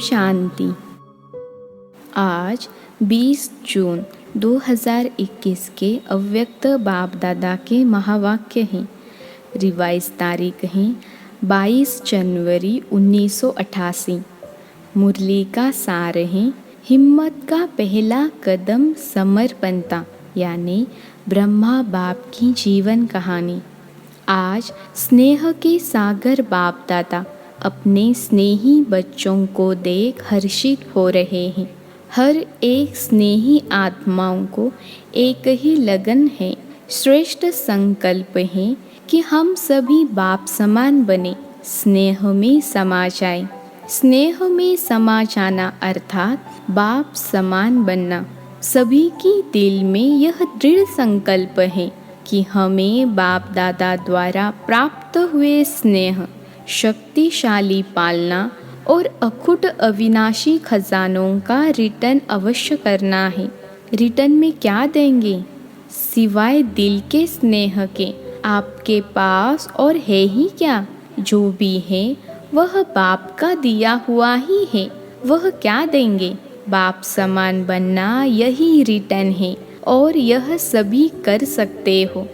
शांति। आज 20 जून 2021 के अव्यक्त बाप दादा के महावाक्य हैं। रिवाइज तारीख है 22 जनवरी 1988। मुरली का सार है हिम्मत का पहला कदम समर्पणता, यानी ब्रह्मा बाप की जीवन कहानी। आज स्नेह के सागर बाप दादा अपने स्नेही बच्चों को देख हर्षित हो रहे हैं। हर एक स्नेही आत्माओं को एक ही लगन है, श्रेष्ठ संकल्प है कि हम सभी बाप समान बने, स्नेह में समा जाए। स्नेह में समा जाना अर्थात बाप समान बनना। सभी की दिल में यह दृढ़ संकल्प है कि हमें बाप दादा द्वारा प्राप्त हुए स्नेह, शक्तिशाली पालना और अखुट अविनाशी खजानों का रिटर्न अवश्य करना है। रिटर्न में क्या देंगे सिवाय दिल के स्नेह के? आपके पास और है ही क्या? जो भी है वह बाप का दिया हुआ ही है। वह क्या देंगे? बाप समान बनना, यही रिटर्न है और यह सभी कर सकते हो।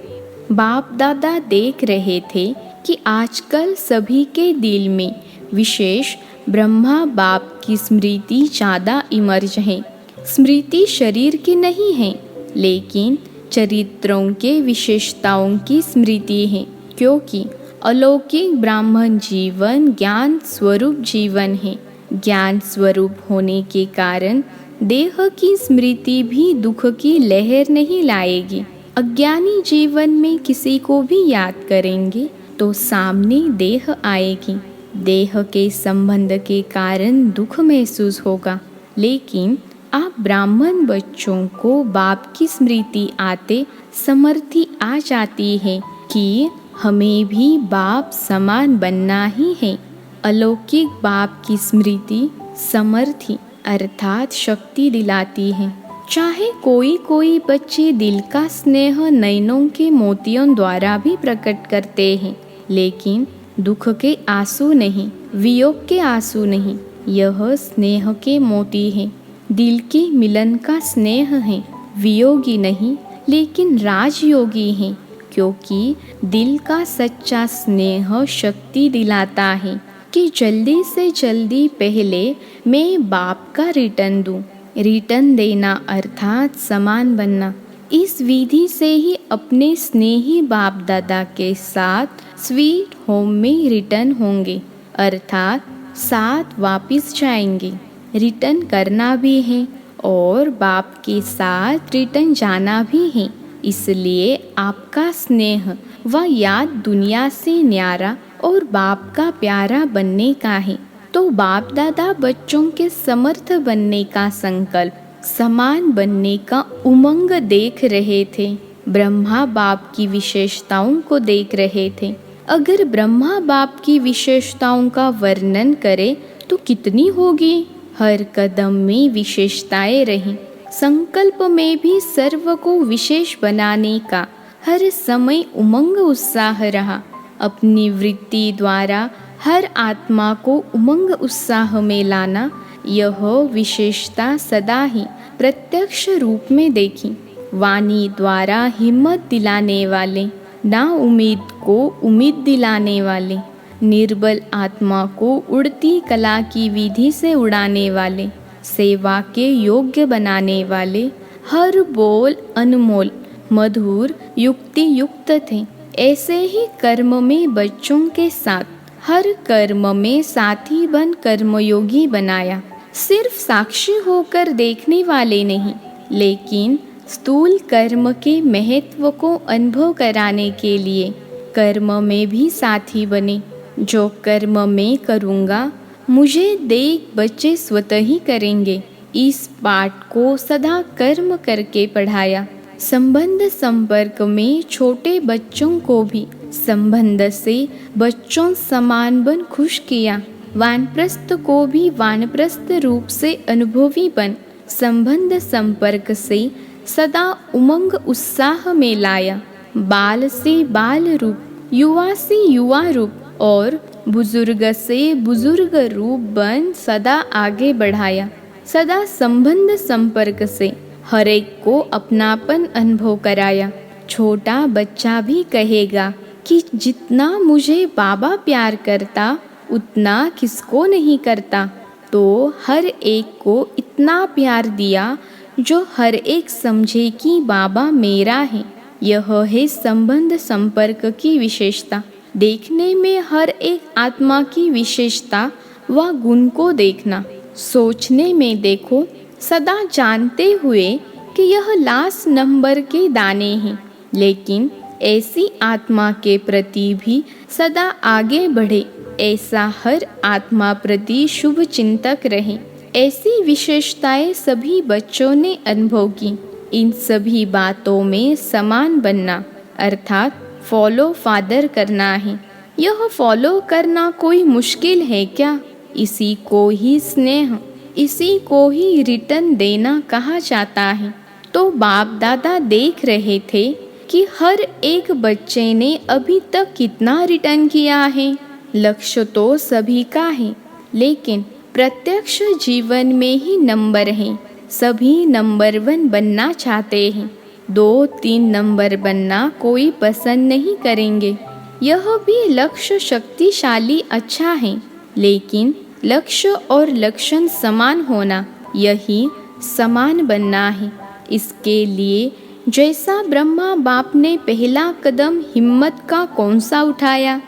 बाप दादा देख रहे थे कि आजकल सभी के दिल में विशेष ब्रह्मा बाप की स्मृति ज़्यादा इमर्ज है। स्मृति शरीर की नहीं है, लेकिन चरित्रों के विशेषताओं की स्मृति है, क्योंकि अलौकिक ब्राह्मण जीवन ज्ञान स्वरूप जीवन है। ज्ञान स्वरूप होने के कारण देह की स्मृति भी दुख की लहर नहीं लाएगी। अज्ञानी जीवन में किसी को भी याद करेंगे तो सामने देह आएगी। देह के संबंध के कारण दुख महसूस होगा, लेकिन आप ब्राह्मण बच्चों को बाप की स्मृति आते समर्थी आ जाती है कि हमें भी बाप समान बनना ही है। अलौकिक बाप की स्मृति समर्थी अर्थात शक्ति दिलाती है। चाहे कोई बच्चे दिल का स्नेह नयनों के मोतियों द्वारा भी प्रकट करते हैं, लेकिन दुख के आंसू नहीं, वियोग के आंसू नहीं। यह स्नेह के मोती है, दिल के मिलन का स्नेह है। वियोगी नहीं, लेकिन राजयोगी है, क्योंकि दिल का सच्चा स्नेह शक्ति दिलाता है कि जल्दी से जल्दी पहले मैं बाप का रिटर्न दूं। रिटर्न देना अर्थात समान बनना। इस विधि से ही अपने स्नेही बाप दादा के साथ स्वीट होम में रिटर्न होंगे, अर्थात साथ वापिस जाएंगे। रिटर्न करना भी है और बाप के साथ रिटर्न जाना भी है। इसलिए आपका स्नेह व याद दुनिया से न्यारा और बाप का प्यारा बनने का है। तो बाप दादा बच्चों के समर्थ बनने का संकल्प, समान बनने का उमंग देख रहे थे। ब्रह्मा बाप की विशेषताओं को देख रहे थे। अगर ब्रह्मा बाप की विशेषताओं का वर्णन करें तो कितनी होगी। हर कदम में विशेषताएं रहीं। संकल्प में भी सर्व को विशेष बनाने का हर समय उमंग उत्साह रहा। अपनी वृत्ति द्वारा हर आत्मा को उमंग उत्साह में लाना, यह विशेषता सदा ही प्रत्यक्ष रूप में देखी। वाणी द्वारा हिम्मत दिलाने वाले, ना उम्मीद को उम्मीद दिलाने वाले, निर्बल आत्मा को उड़ती कला की विधि से उड़ाने वाले, सेवा के योग्य बनाने वाले, हर बोल अनमोल मधुर युक्ति युक्त थे। ऐसे ही कर्म में बच्चों के साथ हर कर्म में साथी बन कर्मयोगी बनाया। सिर्फ साक्षी होकर देखने वाले नहीं, लेकिन स्थूल कर्म के महत्व को अनुभव कराने के लिए कर्म में भी साथी बने। जो कर्म मैं करूँगा मुझे देख बच्चे स्वतः ही करेंगे। इस पाठ को सदा कर्म करके पढ़ाया। संबंध संपर्क में छोटे बच्चों को भी संबंध से बच्चों समान बन खुश किया। वानप्रस्थ को भी वानप्रस्थ रूप से अनुभवी बन संबंध संपर्क से सदा उमंग उत्साह में लाया। बाल से बाल रूप, युवा से युवा रूप और बुजुर्ग से बुजुर्ग रूप बन सदा आगे बढ़ाया। सदा संबंध संपर्क से हर एक को अपनापन अनुभव कराया। छोटा बच्चा भी कहेगा कि जितना मुझे बाबा प्यार करता उतना किसको नहीं करता। तो हर एक को इतना प्यार दिया जो हर एक समझे कि बाबा मेरा है। यह है संबंध संपर्क की विशेषता। देखने में हर एक आत्मा की विशेषता व गुण को देखना। सोचने में देखो, सदा जानते हुए कि यह लास्ट नंबर के दाने हैं, लेकिन ऐसी आत्मा के प्रति भी सदा आगे बढ़े। ऐसा हर आत्मा प्रति शुभ चिंतक रहे। ऐसी विशेषताएं सभी बच्चों ने अनुभव की। इन सभी बातों में समान बनना अर्थात फॉलो फादर करना है। यह फॉलो करना कोई मुश्किल है क्या? इसी को ही स्नेह, इसी को ही रिटर्न देना कहा जाता है। तो बाप दादा देख रहे थे कि हर एक बच्चे ने अभी तक कितना रिटर्न किया है। लक्ष्य तो सभी का है, लेकिन प्रत्यक्ष जीवन में ही नंबर है। सभी नंबर 1 बनना चाहते हैं। 2-3 नंबर बनना कोई पसंद नहीं करेंगे। यह भी लक्ष्य शक्तिशाली अच्छा है, लेकिन लक्ष्य और लक्षण समान होना, यही समान बनना है। इसके लिए जैसा ब्रह्मा बाप ने पहला कदम हिम्मत का कौन सा उठाया,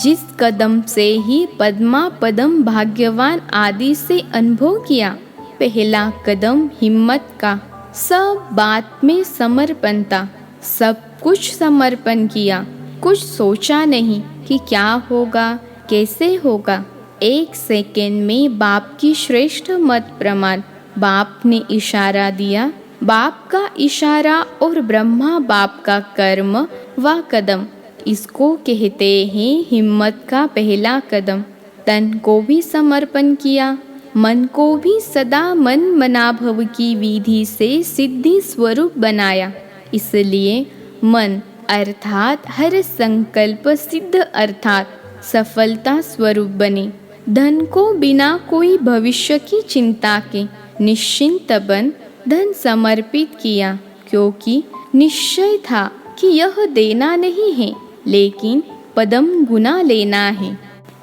जिस कदम से ही पद्मा पदम भाग्यवान आदि से अनुभव किया, पहला कदम हिम्मत का। सब बात में समर्पण था। सब कुछ समर्पण किया। कुछ सोचा नहीं कि क्या होगा, कैसे होगा। 1 सेकेंड में बाप की श्रेष्ठ मत प्रमाण। बाप ने इशारा दिया। बाप का इशारा और ब्रह्मा बाप का कर्म व कदम, इसको कहते हैं हिम्मत का पहला कदम। तन को भी समर्पण किया। मन को भी सदा मन मनाभव की विधि से सिद्धि स्वरूप बनाया। इसलिए मन अर्थात हर संकल्प सिद्ध अर्थात सफलता स्वरूप बने। धन को बिना कोई भविष्य की चिंता के निश्चिंत बन धन समर्पित किया, क्योंकि निश्चय था कि यह देना नहीं है, लेकिन पदम गुना लेना है।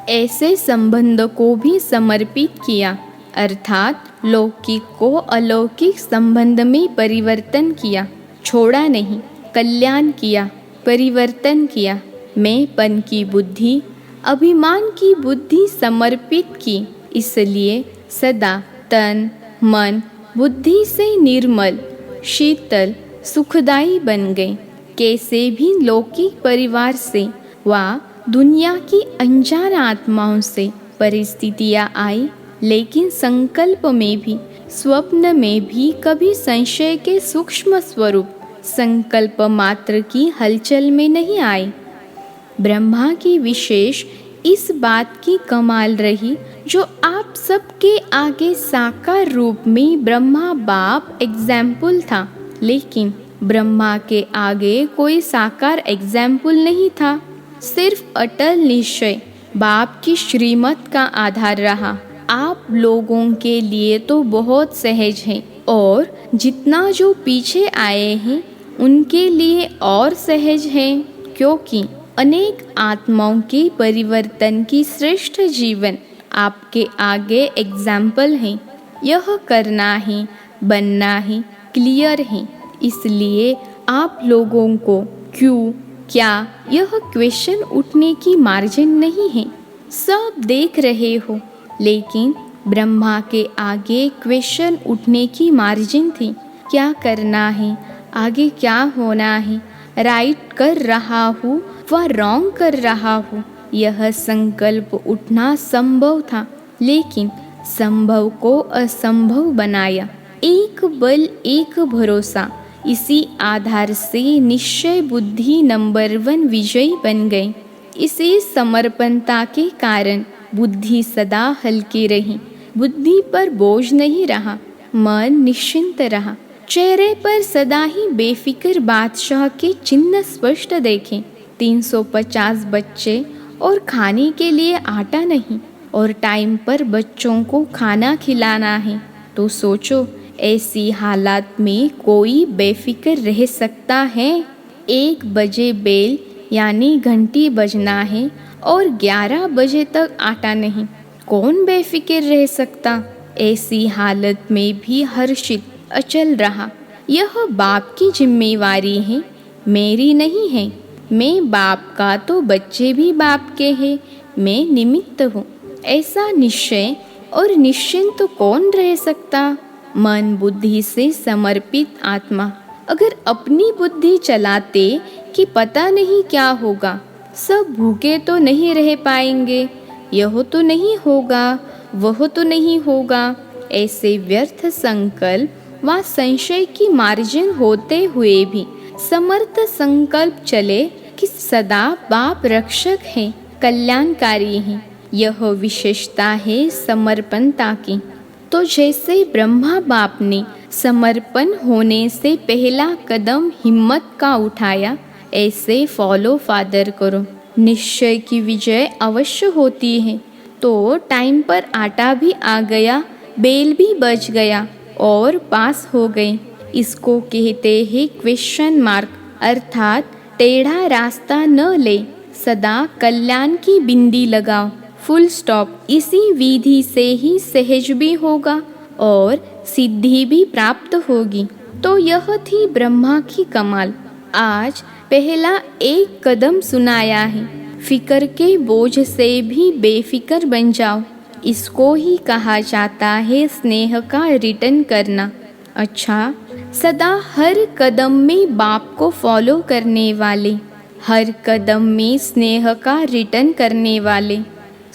ऐसे संबंध को भी समर्पित किया, अर्थात लौकिक को अलौकिक संबंध में परिवर्तन किया। छोड़ा नहीं, कल्याण किया, परिवर्तन किया। मैंपन की बुद्धि, अभिमान की बुद्धि समर्पित की। इसलिए सदा तन मन बुद्धि से निर्मल, शीतल, सुखदायी बन गए। कैसे भी लौकिक परिवार से व दुनिया की अनजान आत्माओं से परिस्थितियाँ आई, लेकिन संकल्प में भी स्वप्न में भी कभी संशय के सूक्ष्म स्वरूप संकल्प मात्र की हलचल में नहीं आए। ब्रह्मा की विशेष इस बात की कमाल रही, जो आप सबके आगे साकार रूप में ब्रह्मा बाप एग्जाम्पल था, लेकिन ब्रह्मा के आगे कोई साकार एग्जाम्पल नहीं था। सिर्फ अटल निश्चय बाप की श्रीमत का आधार रहा। आप लोगों के लिए तो बहुत सहज है, और जितना जो पीछे आए हैं उनके लिए और सहज है, क्योंकि अनेक आत्माओं के परिवर्तन की श्रेष्ठ जीवन आपके आगे एग्जाम्पल है। यह करना है, बनना है, क्लियर है। इसलिए आप लोगों को क्यों, क्या, यह क्वेश्चन उठने की मार्जिन नहीं है। सब देख रहे हो, लेकिन ब्रह्मा के आगे क्वेश्चन उठने की मार्जिन थी। क्या करना है, आगे क्या होना है, राइट कर रहा हूँ व रॉन्ग कर रहा हूँ, यह संकल्प उठना संभव था, लेकिन संभव को असंभव बनाया। एक बल एक भरोसा, इसी आधार से निश्चय बुद्धि नंबर 1 विजयी बन गई। इसी समर्पणता के कारण बुद्धि सदा हल्की रही। बुद्धि पर बोझ नहीं रहा, मन निश्चिंत रहा। चेहरे पर सदा ही बेफिक्र बादशाह के चिन्ह स्पष्ट देखे। 350 बच्चे और खाने के लिए आटा नहीं और टाइम पर बच्चों को खाना खिलाना है, तो सोचो ऐसी हालात में कोई बेफिक्र रह सकता है? 1 बजे बेल यानी घंटी बजना है और 11 बजे तक आटा नहीं, कौन बेफिक्र रह सकता? ऐसी हालत में भी हर्षित अचल रहा। यह बाप की जिम्मेवारी है, मेरी नहीं है। मैं बाप का तो बच्चे भी बाप के हैं, मैं निमित्त हूँ। ऐसा निश्चय और निश्चिंत कौन रह सकता? मन बुद्धि से समर्पित आत्मा अगर अपनी बुद्धि चलाते कि पता नहीं क्या होगा, सब भूखे तो नहीं रह पाएंगे, यह तो नहीं होगा, वह तो नहीं होगा, ऐसे व्यर्थ संकल्प व संशय की मार्जिन होते हुए भी समर्थ संकल्प चले कि सदा बाप रक्षक है, कल्याणकारी है। यह विशेषता है समर्पणता की। तो जैसे ब्रह्मा बाप ने समर्पण होने से पहला कदम हिम्मत का उठाया, ऐसे फॉलो फादर करो। निश्चय की विजय अवश्य होती है। तो टाइम पर आटा भी आ गया, बेल भी बज गया और पास हो गए। इसको कहते हैं क्वेश्चन मार्क, अर्थात टेढ़ा रास्ता न ले, सदा कल्याण की बिंदी लगाओ, फुल स्टॉप। इसी विधि से ही सहज भी होगा और सिद्धि भी प्राप्त होगी। तो यह थी ब्रह्मा की कमाल। आज पहला एक कदम सुनाया है। फिक्र के बोझ से भी बेफिक्र बन जाओ। इसको ही कहा जाता है स्नेह का रिटर्न करना। अच्छा, सदा हर कदम में बाप को फॉलो करने वाले, हर कदम में स्नेह का रिटर्न करने वाले,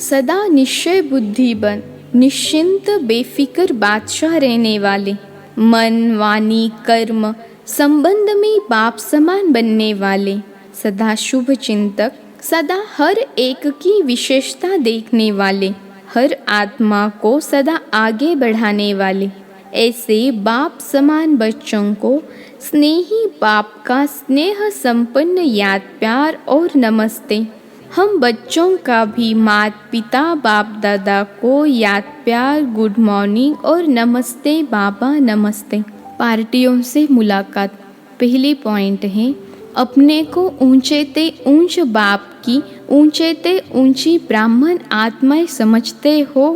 सदा निश्चय बुद्धि बन निश्चिंत बेफिक्र बादशाह रहने वाले, मन वाणी कर्म संबंध में बाप समान बनने वाले, सदा शुभ चिंतक, सदा हर एक की विशेषता देखने वाले, हर आत्मा को सदा आगे बढ़ाने वाले, ऐसे बाप समान बच्चों को स्नेही बाप का स्नेह संपन्न याद प्यार और नमस्ते। हम बच्चों का भी माता पिता बाप दादा को याद प्यार गुड मॉर्निंग और नमस्ते बाबा नमस्ते। पार्टियों से मुलाकात। पहली पॉइंट है, अपने को ऊंचे ते ऊंच बाप की ऊंचे ते ऊंची ब्राह्मण आत्माएं समझते हो।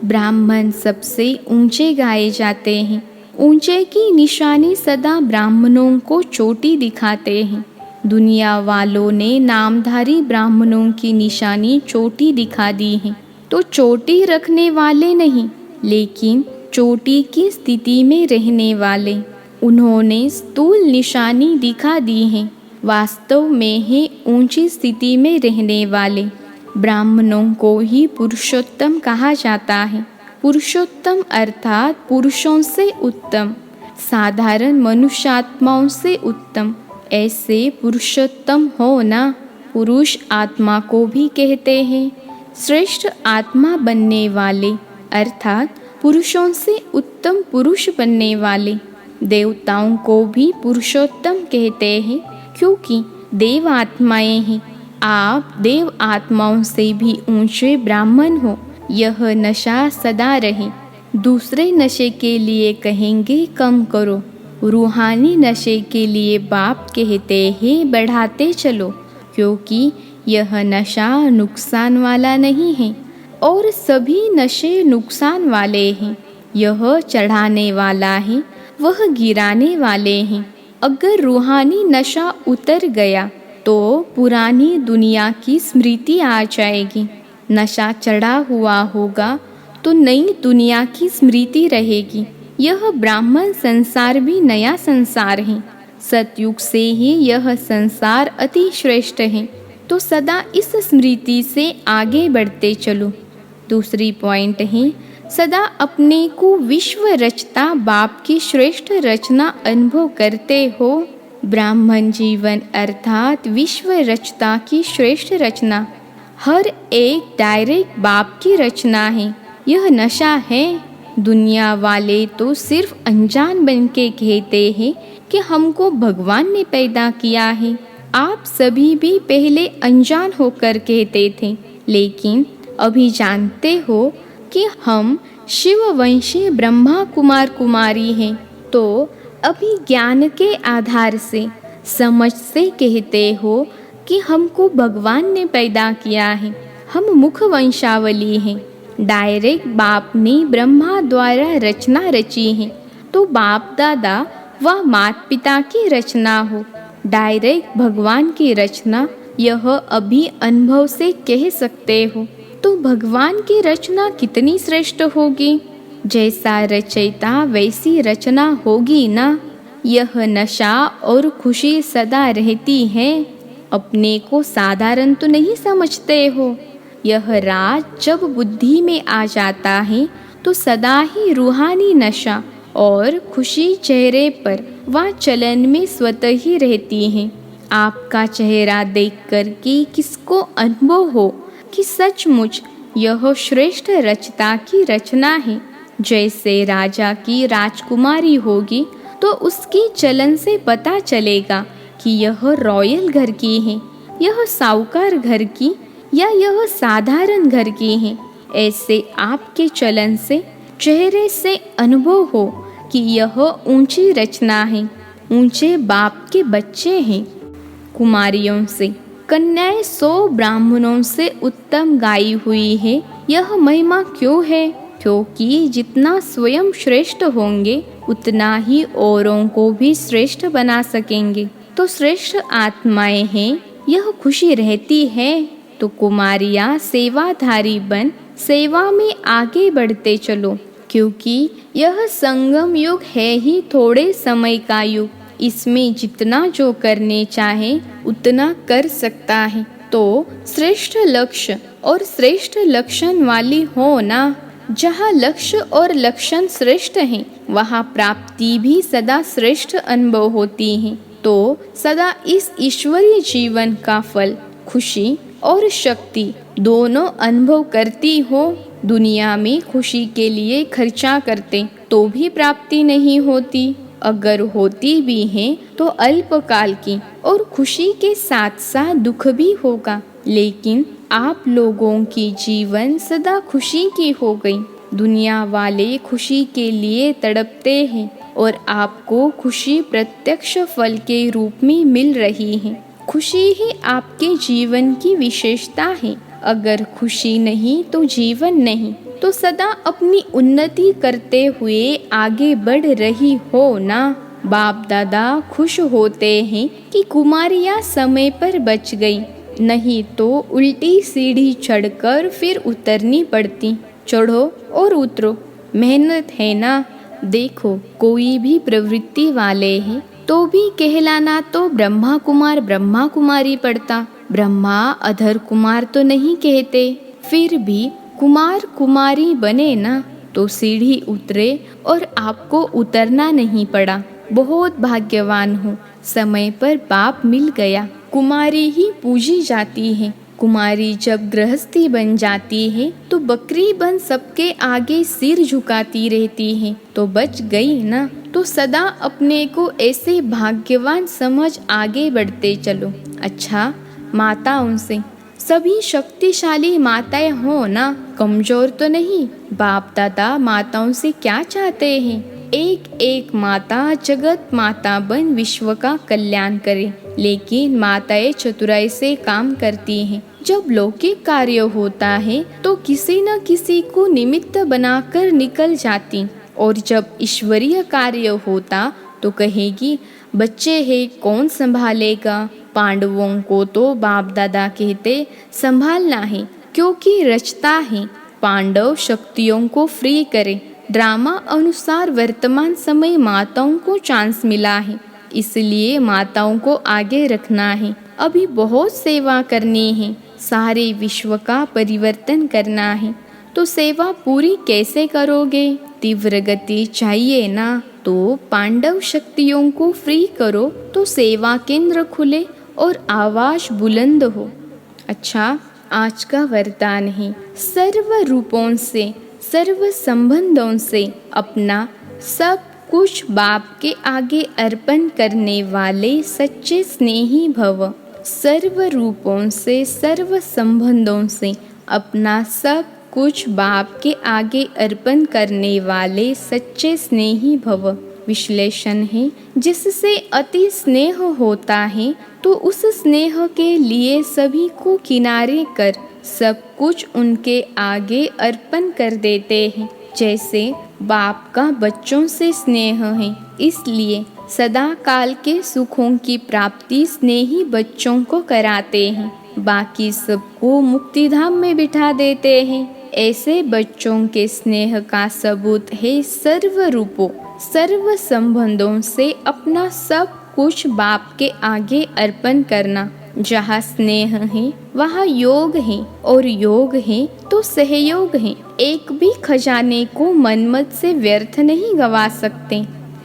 ब्राह्मण सबसे ऊंचे गाए जाते हैं। ऊंचे की निशानी सदा ब्राह्मणों को चोटी दिखाते हैं। दुनिया वालों ने नामधारी ब्राह्मणों की निशानी चोटी दिखा दी है, तो चोटी रखने वाले नहीं, लेकिन चोटी की स्थिति में रहने वाले। उन्होंने स्थूल निशानी दिखा दी है, वास्तव में है ऊंची स्थिति में रहने वाले। ब्राह्मणों को ही पुरुषोत्तम कहा जाता है। पुरुषोत्तम अर्थात पुरुषों से उत्तम, साधारण मनुष्यात्माओं से उत्तम। ऐसे पुरुषोत्तम हो ना। पुरुष आत्मा को भी कहते हैं। श्रेष्ठ आत्मा बनने वाले अर्थात पुरुषों से उत्तम पुरुष बनने वाले। देवताओं को भी पुरुषोत्तम कहते हैं, क्योंकि देव आत्माएं हैं। आप देव आत्माओं से भी ऊंचे ब्राह्मण हो। यह नशा सदा रहे। दूसरे नशे के लिए कहेंगे कम करो, रूहानी नशे के लिए बाप कहते हैं बढ़ाते चलो, क्योंकि यह नशा नुकसान वाला नहीं है और सभी नशे नुकसान वाले हैं। यह चढ़ाने वाला है, वह गिराने वाले हैं। अगर रूहानी नशा उतर गया तो पुरानी दुनिया की स्मृति आ जाएगी। नशा चढ़ा हुआ होगा तो नई दुनिया की स्मृति रहेगी। यह ब्राह्मण संसार भी नया संसार है। सतयुग से ही यह संसार अति श्रेष्ठ है, तो सदा इस स्मृति से आगे बढ़ते चलो। दूसरी पॉइंट है, सदा अपने को विश्व रचता बाप की श्रेष्ठ रचना अनुभव करते हो। ब्राह्मण जीवन अर्थात विश्व रचता की श्रेष्ठ रचना। हर एक डायरेक्ट बाप की रचना है। यह नशा है। दुनिया वाले तो सिर्फ अनजान बन के कहते हैं कि हमको भगवान ने पैदा किया है। आप सभी भी पहले अनजान होकर कहते थे, लेकिन अभी जानते हो कि हम शिववंशी ब्रह्मा कुमार कुमारी हैं। तो अभी ज्ञान के आधार से, समझ से कहते हो कि हमको भगवान ने पैदा किया है, हम मुख वंशावली हैं। डायरेक्ट बाप ने ब्रह्मा द्वारा रचना रची है, तो बाप दादा व माता पिता की रचना हो। डायरेक्ट भगवान की रचना, यह अभी अनुभव से कह सकते हो। तो भगवान की रचना कितनी श्रेष्ठ होगी। जैसा रचयिता वैसी रचना होगी ना। यह नशा और खुशी सदा रहती है। अपने को साधारण तो नहीं समझते हो। यह राज जब बुद्धि में आ जाता है तो सदा ही रूहानी नशा और खुशी चेहरे पर व चलन में स्वतः ही रहती है। आपका चेहरा देखकर कि किसको अनुभव हो कि सचमुच यह श्रेष्ठ रचता की रचना है। जैसे राजा की राजकुमारी होगी तो उसकी चलन से पता चलेगा कि यह रॉयल घर की है, यह साहूकार घर की या यह साधारण घर की है। ऐसे आपके चलन से, चेहरे से अनुभव हो कि यह ऊंची रचना है, ऊंचे बाप के बच्चे हैं। कुमारियों से कन्याएं 100 ब्राह्मणों से उत्तम गाई हुई है। यह महिमा क्यों है? क्योंकि जितना स्वयं श्रेष्ठ होंगे उतना ही औरों को भी श्रेष्ठ बना सकेंगे। तो श्रेष्ठ आत्माएं हैं, यह खुशी रहती है। तो कुमारियां सेवाधारी बन सेवा में आगे बढ़ते चलो, क्योंकि यह संगम युग है ही थोड़े समय का युग। इसमें जितना जो करने चाहे उतना कर सकता है। तो श्रेष्ठ लक्ष्य और श्रेष्ठ लक्षण वाली हो ना। जहाँ लक्ष्य और लक्षण श्रेष्ठ हैं, वहाँ प्राप्ति भी सदा श्रेष्ठ अनुभव होती है। तो सदा इस ईश्वरीय जीवन का फल, खुशी और शक्ति दोनों अनुभव करती हो। दुनिया में खुशी के लिए खर्चा करते तो भी प्राप्ति नहीं होती। अगर होती भी है तो अल्पकाल की, और खुशी के साथ साथ दुख भी होगा। लेकिन आप लोगों की जीवन सदा खुशी की हो गई। दुनिया वाले खुशी के लिए तड़पते हैं और आपको खुशी प्रत्यक्ष फल के रूप में मिल रही है। खुशी ही आपके जीवन की विशेषता है। अगर खुशी नहीं तो जीवन नहीं। तो सदा अपनी उन्नति करते हुए आगे बढ़ रही हो ना। बाप दादा खुश होते हैं कि कुमारियाँ समय पर बच गई, नहीं तो उल्टी सीढ़ी चढ़कर फिर उतरनी पड़ती। चढ़ो और उतरो, मेहनत है ना। देखो कोई भी प्रवृत्ति वाले हैं तो भी कहलाना तो ब्रह्मा कुमार ब्रह्मा कुमारी पड़ता। ब्रह्मा अधर कुमार तो नहीं कहते। फिर भी कुमार कुमारी बने ना तो सीढ़ी उतरे और आपको उतरना नहीं पड़ा। बहुत भाग्यवान हो, समय पर बाप मिल गया। कुमारी ही पूजी जाती है। कुमारी जब गृहस्थी बन जाती है तो बकरी बन सबके आगे सिर झुकाती रहती है, तो बच गई ना। तो सदा अपने को ऐसे भाग्यवान समझ आगे बढ़ते चलो। अच्छा, माताओं से सभी शक्तिशाली माताएं हो ना, कमजोर तो नहीं। बाप दादा माताओं से क्या चाहते हैं? एक एक माता जगत माता बन विश्व का कल्याण करे। लेकिन माताएं चतुराई से काम करती हैं। जब लौकिक कार्य होता है तो किसी न किसी को निमित्त बनाकर निकल जाती, और जब ईश्वरीय कार्य होता तो कहेगी बच्चे हैं कौन संभालेगा। पांडवों को तो बाप दादा कहते संभालना है, क्योंकि रचता है। पांडव शक्तियों को फ्री करे। ड्रामा अनुसार वर्तमान समय माताओं को चांस मिला है, इसलिए माताओं को आगे रखना है। अभी बहुत सेवा करनी है, सारे विश्व का परिवर्तन करना है। तो सेवा पूरी कैसे करोगे? तीव्र गति चाहिए ना। तो पांडव शक्तियों को फ्री करो तो सेवा केंद्र खुले और आवाज बुलंद हो। अच्छा, आज का वरदान है सर्व रूपों से, सर्व संबंधों से अपना सब कुछ बाप के आगे अर्पण करने वाले सच्चे स्नेही भव। सर्व रूपों से, सर्व संबंधों से अपना सब कुछ बाप के आगे अर्पण करने वाले सच्चे स्नेही भव। विश्लेषण है, जिससे अति स्नेह होता है तो उस स्नेह के लिए सभी को किनारे कर सब कुछ उनके आगे अर्पण कर देते हैं। जैसे बाप का बच्चों से स्नेह है, इसलिए सदा काल के सुखों की प्राप्ति स्नेही बच्चों को कराते हैं, बाकी सबको मुक्तिधाम में बिठा देते हैं। ऐसे बच्चों के स्नेह का सबूत है सर्व रूपों, सर्व संबंधों से अपना सब कुछ बाप के आगे अर्पण करना। जहाँ स्नेह है वहाँ योग है, और योग है तो सहयोग है। एक भी खजाने को मनमत से व्यर्थ नहीं गवा सकते।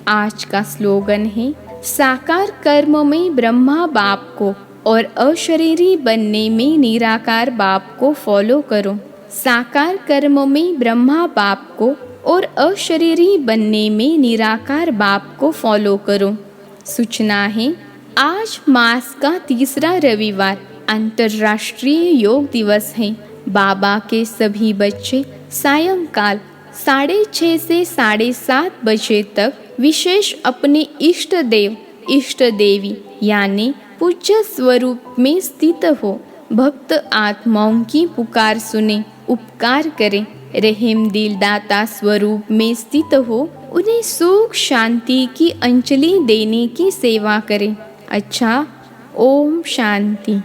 आज का स्लोगन है, साकार कर्म में ब्रह्मा बाप को और अशरीरी बनने में निराकार बाप को फॉलो करो। साकार कर्म में ब्रह्मा बाप को और अशरीरी बनने में निराकार बाप को फॉलो करो। सूचना है, आज मास का तीसरा रविवार अंतर्राष्ट्रीय योग दिवस है। बाबा के सभी बच्चे सायंकाल 6:30 से 7:30 बजे तक विशेष अपने इष्ट देव इष्ट देवी यानी पूज्य स्वरूप में स्थित हो भक्त आत्माओं की पुकार सुने, उपकार करें, रहम दिल दाता स्वरूप में स्थित हो उन्हें सुख शांति की अंजलि देने की सेवा करें। अच्छा, ओम शांति।